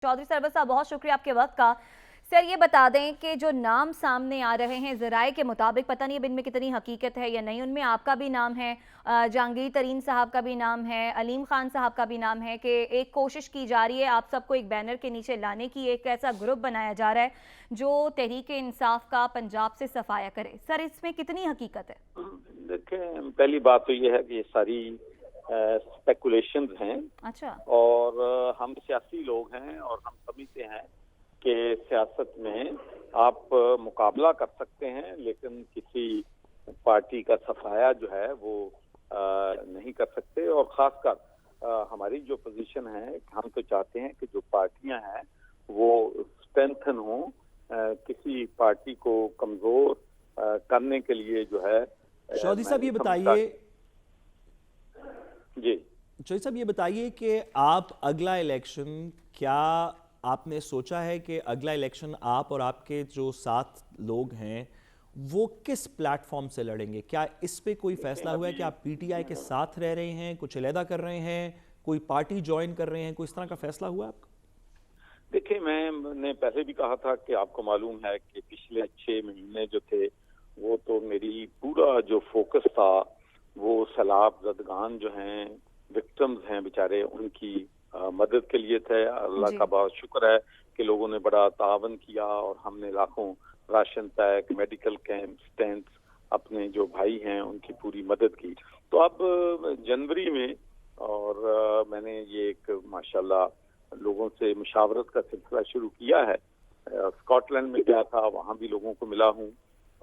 Chaudhary server साहब, बहुत शुक्रिया आपके वक्त का। सर ये बता दें कि जो नाम सामने आ रहे हैं ज़राए के मुताबिक, पता नहीं अब इनमें कितनी हकीकत है या नहीं, उनमें आपका भी नाम है, जहांगीर तरीन साहब का भी नाम है, अलीम खान साहब का भी नाम है कि एक कोशिश की जा रही है आप सबको एक बैनर के नीचे लाने की, एक ऐसा ग्रुप बनाया जा रहा है जो तहरीक इंसाफ का पंजाब से सफाया करे। सर इसमें कितनी हकीकत है? देखें, पहली बात तो ये है कि ये सारी स्पेकुलेशंस हैं। अच्छा। और हम सियासी लोग हैं और हम समझते हैं कि सियासत में आप मुकाबला कर सकते हैं, लेकिन किसी पार्टी का सफाया जो है वो नहीं कर सकते। और खासकर हमारी जो पोजीशन है, हम तो चाहते हैं कि जो पार्टियां हैं वो स्ट्रेंथन हो, किसी पार्टी को कमजोर करने के लिए जो है। चौधरी साहब ये बताइए जी, चौधरी साहब ये बताइए कि आप अगला इलेक्शन, क्या आपने सोचा है कि अगला इलेक्शन आप और आपके जो 7 लोग हैं वो किस प्लेटफॉर्म से लड़ेंगे? क्या इस पे कोई फैसला हुआ है कि आप पीटीआई के साथ रह रहे हैं, कुछ अलहदा कर रहे हैं, कोई पार्टी ज्वाइन कर रहे हैं, कोई इस तरह का फैसला हुआ है आपका? देखिए, मैंने पहले भी कहा था कि आपको मालूम है कि पिछले 6 महीने जो थे वो तो मेरी पूरा जो फोकस था वो सैलाब ज़दगान जो हैं, विक्टिम्स हैं बेचारे, उनकी मदद के लिए थे। अल्लाह का बहुत शुक्र है कि लोगों ने बड़ा तावन किया और हमने लाखों ration pack, medical camp, tents अपने जो भाई हैं उनकी पूरी मदद की। तो अब जनवरी में और मैंने ये एक माशाल्लाह लोगों से मुशावरत का सिलसिला शुरू किया है। स्कॉटलैंड में गया था, वहाँ भी लोगों को मिला हूँ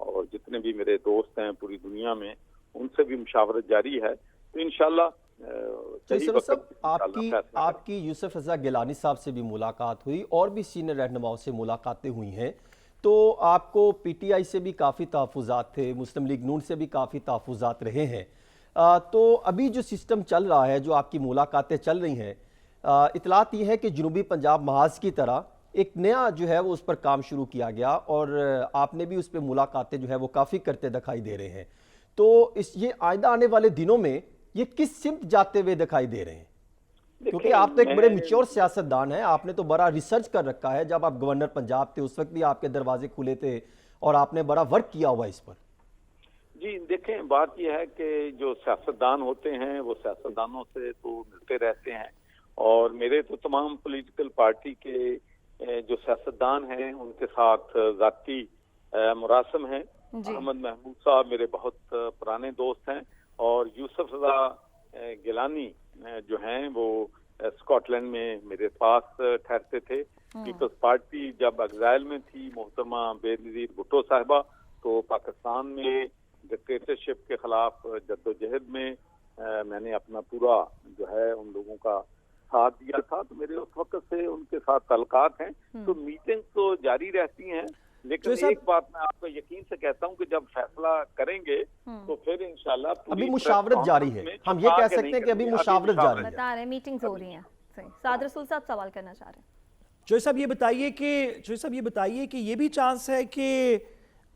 और जितने भी मेरे दोस्त हैं पूरी दुनिया में उनसे भी मुशावरत जारी है। तो इंशाल्लाह आपकी यूसुफ रज़ा गिलानी साहब से भी मुलाकात हुई और भी सीनियर रहनुमाओं से मुलाकातें हुई हैं, तो आपको पीटीआई से भी काफ़ी तहफ़्फ़ुज़ात थे, मुस्लिम लीग नून से भी काफ़ी तहफ़्फ़ुज़ात रहे हैं। तो अभी जो सिस्टम चल रहा है, जो आपकी मुलाकातें चल रही हैं, इतलात ये है कि जनूबी पंजाब महाज की तरह एक नया जो है वो उस पर काम शुरू किया गया और आपने भी उस पर मुलाकातें जो है वो काफ़ी करते दिखाई दे रहे हैं। तो ये आइंदा आने वाले दिनों में ये किस सिमत जाते हुए दिखाई दे रहे हैं? क्योंकि आप तो एक बड़े मैच्योर सियासतदान हैं, आपने तो बड़ा रिसर्च कर रखा है। जब आप गवर्नर पंजाब थे उस वक्त भी आपके दरवाजे खुले थे और आपने बड़ा वर्क किया हुआ इस पर। जी देखें, बात यह है कि जो सियासतदान होते हैं वो सियासतदानों से तो मिलते रहते हैं और मेरे तो तमाम पॉलिटिकल पार्टी के जो सियासतदान हैं उनके साथ जाती मुरासम हैं। अहमद महमूद साहब मेरे बहुत पुराने दोस्त हैं और यूसुफ रज़ा गिलानी जो हैं वो स्कॉटलैंड में मेरे पास ठहरते थे। पीपल्स पार्टी जब एग्जाइल में थी मोहतरमा बेनज़ीर भुट्टो साहिबा, तो पाकिस्तान में डिक्टेटरशिप के खिलाफ जद्दोजहद में मैंने अपना पूरा जो है उन लोगों का साथ दिया था। तो मेरे उस वक्त से उनके साथ ताल्लुकात हैं। तो मीटिंग तो जारी रहती हैं, लेकिन एक बात मैं आपको यकीन से कहता हूं कि जब फैसला करेंगे तो फिर इंशाल्लाह अभी मुशावरत जारी है, हम ये कह सकते हैं कि अभी मुशावरत जारी है, बता रहे मीटिंग्स हो रही हैं। सही। साद रसूल साहब सवाल करना चाह रहे हैं। चौधरी साहब ये बताइए कि ये भी चांस है कि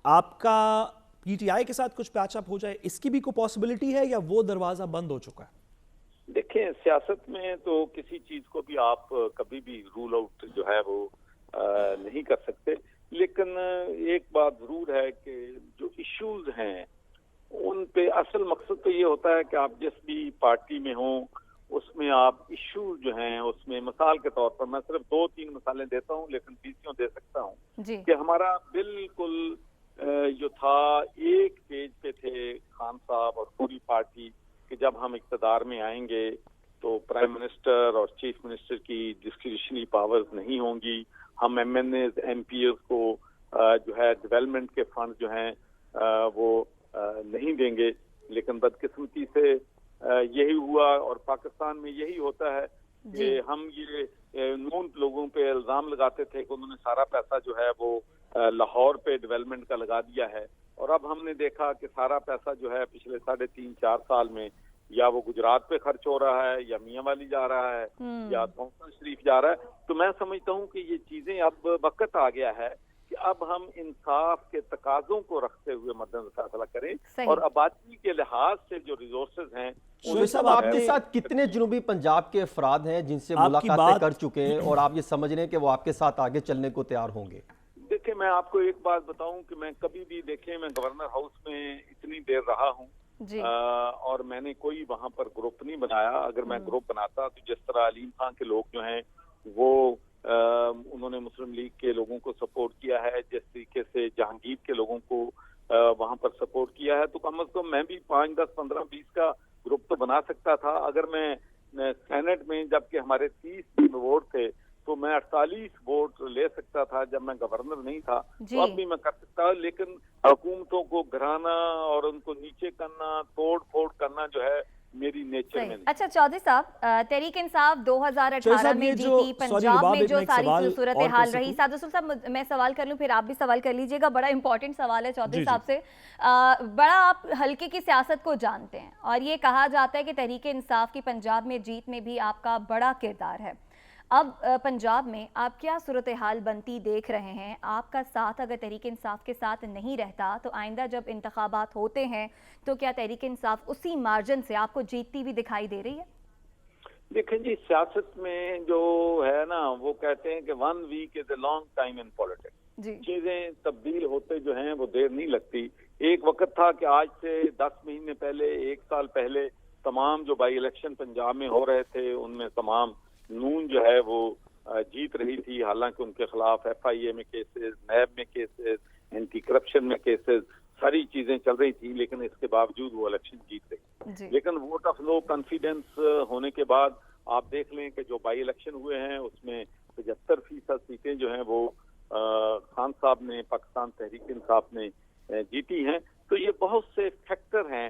आपका पीटीआई के साथ कुछ पैचअप हो जाए, इसकी भी कोई पॉसिबिलिटी है या वो दरवाजा बंद हो चुका है? देखिए, सियासत में तो किसी चीज को भी आप कभी भी रूल आउट जो है वो नहीं कर सकते, लेकिन एक बात जरूर है कि जो इश्यूज हैं उन पे असल मकसद तो ये होता है कि आप जिस भी पार्टी में हो उसमें आप इश्यूज जो हैं उसमें, मिसाल के तौर पर मैं सिर्फ 2-3 मिसालें देता हूँ लेकिन 20 दे सकता हूँ कि हमारा बिल्कुल जो था एक पेज पे थे खान साहब और पूरी पार्टी कि जब हम इक़्तिदार में आएंगे तो प्राइम मिनिस्टर और चीफ मिनिस्टर की डिस्क्रिशनरी पावर्स नहीं होंगी, हम एमएनएस एमपीएस को जो है डेवलपमेंट के फंड जो हैं वो नहीं देंगे। लेकिन बदकिस्मती से यही हुआ और पाकिस्तान में यही होता है कि हम ये नून लोगों पे इल्जाम लगाते थे कि उन्होंने सारा पैसा जो है वो लाहौर पे डेवलपमेंट का लगा दिया है और अब हमने देखा कि सारा पैसा जो है पिछले 3.5-4 साल में या वो गुजरात पे खर्च हो रहा है या मियां वाली जा रहा है या कौंसल शरीफ जा रहा है। तो मैं समझता हूँ कि ये चीजें अब वक्त आ गया है कि अब हम इंसाफ के तकाजों को रखते हुए मद्देनजर फैसला करें सही। और आबादी के लिहाज से जो रिसोर्सेज हैं शोएब साहब, आपके साथ कितने जनूबी पंजाब के अफराद हैं जिनसे आपकी मुलाकातें बात- कर चुके हैं और आप ये समझ रहे हैं कि वो आपके साथ आगे चलने को तैयार होंगे? देखिए, मैं आपको एक बात बताऊं कि मैं कभी भी, देखें, मैं गवर्नर हाउस में इतनी देर रहा हूं जी। और मैंने कोई वहां पर ग्रुप नहीं बनाया। अगर मैं ग्रुप बनाता तो जिस तरह अलीम खान के लोग जो हैं वो उन्होंने मुस्लिम लीग के लोगों को सपोर्ट किया है, जिस तरीके से जहांगीर के लोगों को वहां पर सपोर्ट किया है, तो कम अज कम मैं भी 5, 10, 15, 20 का ग्रुप तो बना सकता था। अगर मैं सेनेट में, जबकि हमारे 30 वोट थे, तो मैं 48 वोट ले सकता था जब मैं गवर्नर नहीं था। जी। तो अब भी मैं कर सकता हूँ, लेकिन हुकूमतों को गिराना और उनको नीचे करना, तोड़ फोड़ करना जो है मेरी नेचर में नहीं। अच्छा चौधरी साहब, तहरीक इंसाफ 2018 में जीती, पंजाब में जो सारी सूरत हाल रही, साद रसूल साहब मैं सवाल कर लूं फिर आप भी सवाल कर लीजिएगा, बड़ा इंपॉर्टेंट सवाल है चौधरी साहब से। बड़ा आप हल्के की सियासत को जानते हैं और ये कहा जाता है कि तहरीक इंसाफ की पंजाब में जीत में भी आपका बड़ा किरदार है। अब पंजाब में आप क्या सूरत हाल बनती देख रहे हैं? आपका साथ अगर तहरीक इंसाफ के साथ नहीं रहता तो आइंदा जब इंतखाबात होते हैं तो क्या तहरीक इंसाफ उसी मार्जिन से आपको जीतती हुई दिखाई दे रही है? देखें जी, सियासत में जो है ना, वो कहते हैं कि 1 week is a long time in politics. जी। चीजें तब्दील होते जो हैं वो देर नहीं लगती। एक वक्त था कि आज से 10 महीने पहले, 1 साल पहले तमाम जो बाई इलेक्शन पंजाब में हो रहे थे उनमें तमाम नून जो है वो जीत रही थी, हालांकि उनके खिलाफ FIA में केसेस, नैब में केसेस, एंटी करप्शन में केसेस, सारी चीजें चल रही थी, लेकिन इसके बावजूद वो इलेक्शन जीत गई। लेकिन वोट ऑफ नो कॉन्फिडेंस होने के बाद आप देख लें कि जो बाई इलेक्शन हुए हैं उसमें 75% सीटें जो हैं वो खान साहब ने, पाकिस्तान तहरीक इंसाफ ने जीती हैं। तो ये बहुत से फैक्टर हैं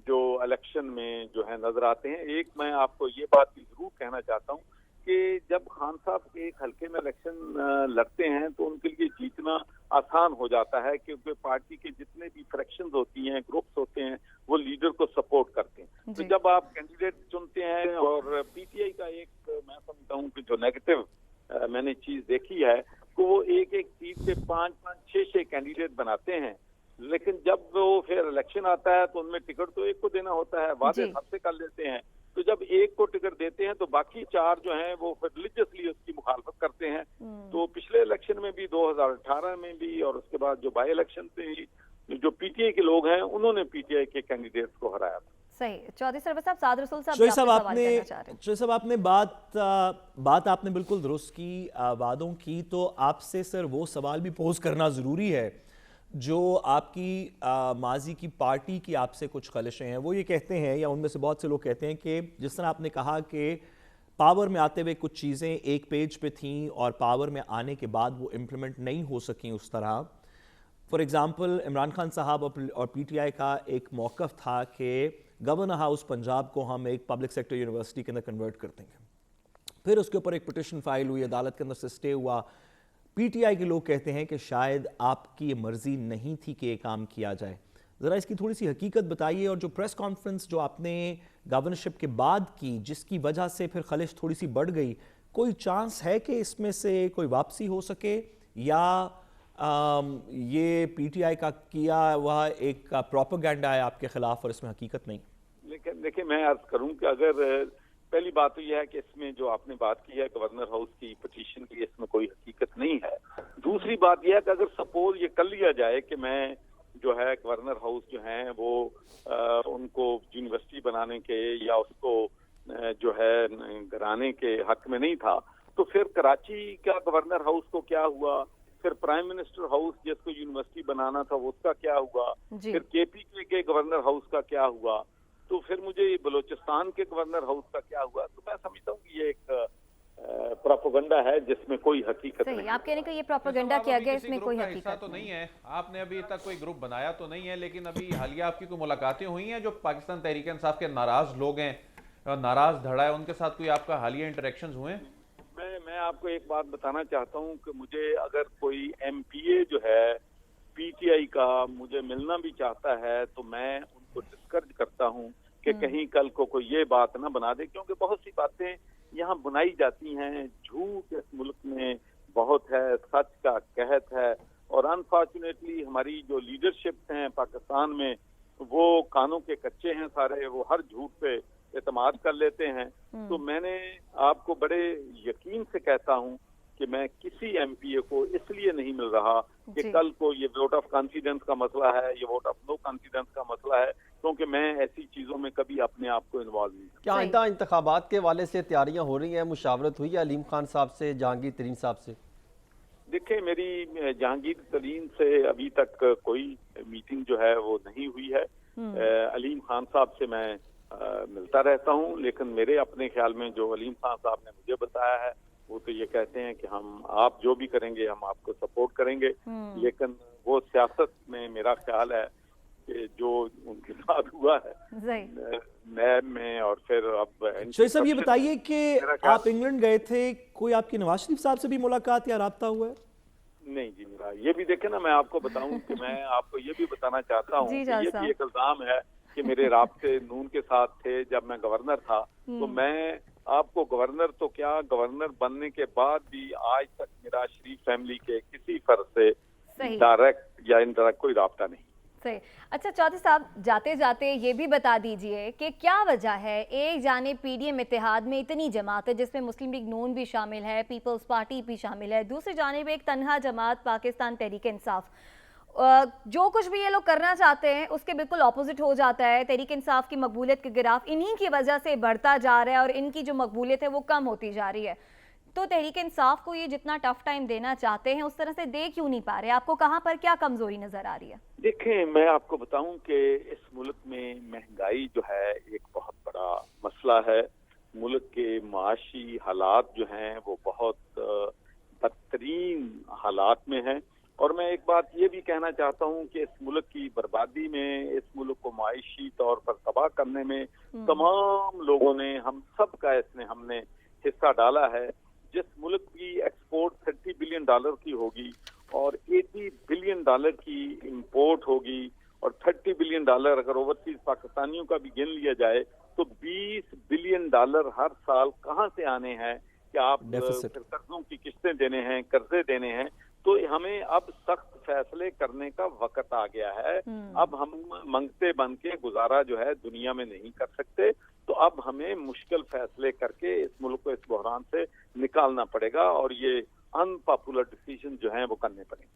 जो इलेक्शन में जो है नजर आते हैं। एक मैं आपको ये बात भी जरूर कहना चाहता हूँ कि जब खान साहब एक हल्के में इलेक्शन लड़ते हैं तो उनके लिए जीतना आसान हो जाता है, क्योंकि पार्टी के जितने भी फ्रैक्शंस होती हैं, ग्रुप्स होते हैं, वो लीडर को सपोर्ट करते हैं। तो जब आप कैंडिडेट चुनते हैं, और PTI का एक मैं समझता हूँ कि जो नेगेटिव मैंने चीज देखी है कि वो एक सीट पे 5-5, 6-6 कैंडिडेट बनाते हैं, लेकिन जब वो फिर इलेक्शन आता है तो उनमें टिकट तो एक को देना होता है, वादे सबसे कर लेते हैं। तो जब एक को टिकट देते हैं तो बाकी 4 जो हैं वो फिर रिलीजियसली उसकी मुखालफत करते हैं। तो पिछले इलेक्शन में भी, 2018 में भी, और उसके बाद जो बाई इलेक्शन पे जो PTI के लोग हैं उन्होंने PTI के कैंडिडेट्स को हराया था। सही। चौधरी सरवर साहब, साद रसूल साहब, शोएब साहब आपने बात आपने बिल्कुल दुरुस्त की, वादों की। तो आपसे सर वो सवाल भी पोज करना ज़रूरी है जो आपकी माजी की पार्टी की आपसे कुछ खलिशें हैं। वो ये कहते हैं, या उनमें से बहुत से लोग कहते हैं कि जिस तरह आपने कहा कि पावर में आते हुए कुछ चीज़ें एक पेज पे थीं और पावर में आने के बाद वो इम्प्लीमेंट नहीं हो सकें उस तरह। फॉर एग्ज़ाम्पल इमरान खान साहब और PTI का एक मौक़िफ़ था कि गवर्नर हाउस पंजाब को हम एक पब्लिक सेक्टर यूनिवर्सिटी के अंदर कन्वर्ट कर देंगे। फिर उसके ऊपर एक पिटिशन फाइल हुई, अदालत के अंदर से स्टे हुआ। PTI के लोग कहते हैं कि शायद आपकी ये मर्जी नहीं थी कि ये काम किया जाए। ज़रा इसकी थोड़ी सी हकीकत बताइए, और जो प्रेस कॉन्फ्रेंस जो आपने गवर्नरशिप के बाद की, जिसकी वजह से फिर खलिश थोड़ी सी बढ़ गई, कोई चांस है कि इसमें से कोई वापसी हो सके, या ये PTI का किया हुआ एक प्रोपेगेंडा है आपके खिलाफ और इसमें हकीकत नहीं? लेकिन देखिए, मैं अर्ज करूं कि अगर पहली बात तो यह है कि इसमें जो आपने बात की है गवर्नर हाउस की पिटीशन की, इसमें कोई हकीकत नहीं है। दूसरी बात यह है कि अगर सपोज ये कर लिया जाए कि मैं जो है गवर्नर हाउस जो है वो उनको यूनिवर्सिटी बनाने के या उसको जो है गिराने के हक में नहीं था, तो फिर कराची का गवर्नर हाउस को क्या हुआ, फिर प्राइम मिनिस्टर हाउस जिसको यूनिवर्सिटी बनाना था वो उसका क्या हुआ, फिर KPK के गवर्नर हाउस का क्या हुआ, तो फिर मुझे बलोचिस्तान के गवर्नर हाउस का क्या हुआ। तो मैं समझता हूँ कि ये एक प्रोपेगेंडा है जिसमें कोई हकीकत नहीं। आप कहने का ये प्रोपेगेंडा किया गया, इसमें कोई हकीकत तो नहीं है। आपने अभी तक कोई ग्रुप बनाया तो नहीं है, लेकिन अभी हालिया आपकी कोई मुलाकातें हुई हैं जो पाकिस्तान तहरीक इंसाफ के नाराज लोग हैं, नाराज धड़ा है, उनके साथ कोई आपका हालिया इंटरेक्शंस हुए? मैं आपको एक बात बताना चाहता हूँ कि मुझे अगर कोई MPA जो है PTI का मुझे मिलना भी चाहता है तो मैं उनको डिस्करेज करता हूँ कि कहीं कल को कोई ये बात ना बना दे, क्योंकि बहुत सी बातें यहाँ बनाई जाती हैं। झूठ इस मुल्क में बहुत है, सच का कहत है, और हमारी जो लीडरशिप हैं पाकिस्तान में वो कानों के कच्चे हैं सारे, वो हर झूठ पे एतमाद कर लेते हैं। तो मैंने आपको बड़े यकीन से कहता हूं कि मैं किसी एमपीए को इसलिए नहीं मिल रहा कि जी। कल को ये वोट ऑफ कॉन्फिडेंस का मसला है, ये वोट ऑफ नो कॉन्फिडेंस का मसला है, क्योंकि मैं ऐसी चीजों में कभी अपने आप को इन्वॉल्व नहीं करता। क्या सही। आइंदा इंतखाबात के हवाले से तैयारियां हो रही हैं? मुशावरत हुई है अलीम खान साहब से, जहांगीर तरीन साहब से? देखिए, मेरी जहांगीर तरीन से अभी तक कोई मीटिंग जो है वो नहीं हुई है। अलीम खान साहब से मैं मिलता रहता हूं, लेकिन मेरे अपने ख्याल में जो अलीम खान साहब ने मुझे बताया है वो तो ये कहते हैं कि आप जो भी करेंगे हम आपको सपोर्ट करेंगे, लेकिन वो सियासत में मेरा ख्याल है कि जो उनके साथ हुआ है सही। नैब में और फिर अब शहीद साहब ये बताइए कि मेरा ख्याल- आप इंग्लैंड गए थे, कोई आपकी नवाज शरीफ साहब से भी मुलाकात या राब्ता हुआ है? नहीं जी, मेरा ये भी देखे ना, मैं आपको बताऊं कि मैं आपको ये भी बताना चाहता हूं जी, कि जाल ये साहब। भी एक इल्जाम है कि मेरे राब्ते नून के साथ थे जब मैं गवर्नर था। तो मैं आपको गवर्नर तो क्या, गवर्नर बनने के बाद भी आज तक मेरा शरीफ फैमिली के किसी फर्द से सही। डायरेक्ट या इनडायरेक्ट कोई राब्ता नहीं। सही। अच्छा चौधरी साहब, जाते जाते ये भी बता दीजिए कि क्या वजह है एक जाने पीडीएम इत्तेहाद में इतनी जमात है जिसमें मुस्लिम लीग नून भी शामिल है, पीपल्स पार्टी भी शामिल है, दूसरी जानिब एक तन्हा जमात पाकिस्तान तहरीक इंसाफ, जो कुछ भी ये लोग करना चाहते हैं उसके बिल्कुल ऑपोजिट हो जाता है। तहरीक इंसाफ की मकबूलियत के गिराफ इन्हीं की वजह से बढ़ता जा रहा है और इनकी जो मकबूलियत है वो कम होती जा रही है। तो तहरीक इंसाफ को ये जितना टफ टाइम देना चाहते हैं उस तरह से दे क्यों नहीं पा रहे? आपको कहाँ पर क्या कमजोरी नजर आ रही है? देखें, मैं आपको बताऊं कि इस मुल्क में महंगाई जो है एक बहुत बड़ा मसला है। मुल्क के माशी हालात जो हैं वो बहुत बदतरीन हालात में हैं। और मैं एक बात ये भी कहना चाहता हूं कि इस मुल्क की बर्बादी में, इस मुल्क को माशी तौर पर तबाह करने में तमाम लोगों ने, हम सब का इसमें हमने हिस्सा डाला है। जिस मुल्क की एक्सपोर्ट $30 बिलियन की होगी और $80 बिलियन की इंपोर्ट होगी और $30 बिलियन अगर ओवरसीज पाकिस्तानियों का भी गिन लिया जाए तो $20 बिलियन हर साल कहां से आने हैं कि आप Deficit. फिर कर्जों की किस्तें देने हैं, कर्जे देने हैं। तो हमें अब सख्त फैसले करने का वक्त आ गया है। अब हम मंगते बन के गुजारा जो है दुनिया में नहीं कर सकते। तो अब हमें मुश्किल फैसले करके इस मुल्क को इस बहरान से निकालना पड़ेगा और ये अनपॉपुलर डिसीजन जो हैं वो करने पड़ेंगे।